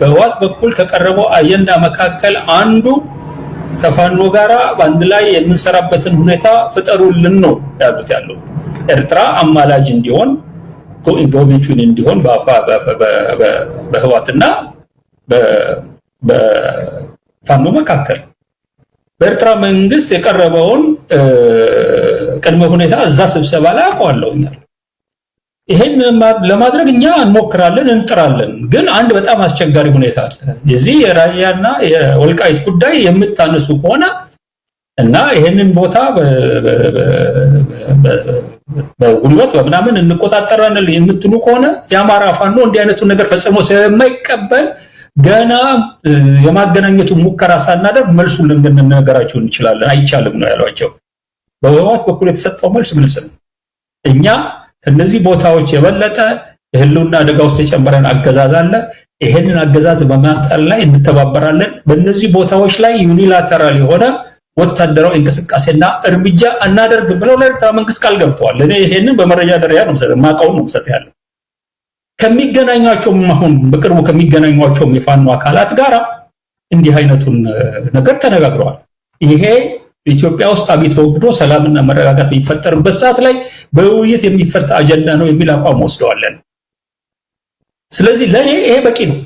በህወሓት በኩል ከቀረበው አጀንዳ መካከል አንዱ ከፋኖ ጋራ በአንድ ላይ የምንሰራበትን ሁኔታ ፍጠሩልን ነው ያለው። ኤርትራ አማላጅ እንዲሆን ጎቢቱን እንዲሆን በህወሓትና በፋኖ መካከል በኤርትራ መንግስት የቀረበውን ቅድመ ሁኔታ እዛ ስብሰባ ላይ አውቀዋለሁኛል። ይሄን ለማድረግ እኛ እንሞክራለን እንጥራለን። ግን አንድ በጣም አስቸጋሪ ሁኔታ አለ። የዚህ የራያና የወልቃይት ጉዳይ የምታነሱ ከሆነ እና ይሄንን ቦታ በጉልበት በምናምን እንቆጣጠራለን የምትሉ ከሆነ የአማራ ፋኖ እንዲህ አይነቱን ነገር ፈጽሞ ስለማይቀበል ገና የማገናኘቱ ሙከራ ሳናደርግ መልሱን ልንነግራቸው እንችላለን፣ አይቻልም ነው ያሏቸው። በህወሓት በኩል የተሰጠው መልስ ግልጽ ነው። እኛ ከነዚህ ቦታዎች የበለጠ የህልውና አደጋ ውስጥ የጨመረን አገዛዝ አለ። ይሄንን አገዛዝ በማንጠር ላይ እንተባበራለን። በእነዚህ ቦታዎች ላይ ዩኒላተራል የሆነ ወታደራዊ እንቅስቃሴና እርምጃ አናደርግም ብለው ለኤርትራ መንግስት ቃል ገብተዋል። እኔ ይሄንን በመረጃ ደረጃ ነው ማቀው ነው ሰጥ ያለው ከሚገናኟቸው አሁን በቅርቡ ከሚገናኟቸው የፋኖ አካላት ጋር እንዲህ አይነቱን ነገር ተነጋግረዋል። ይሄ ኢትዮጵያ ውስጥ አብይ ተወግዶ ሰላምና መረጋጋት የሚፈጠርበት ሰዓት ላይ በውይይት የሚፈታ አጀንዳ ነው የሚል አቋም ወስደዋል። ስለዚህ ለኔ ይሄ በቂ ነው።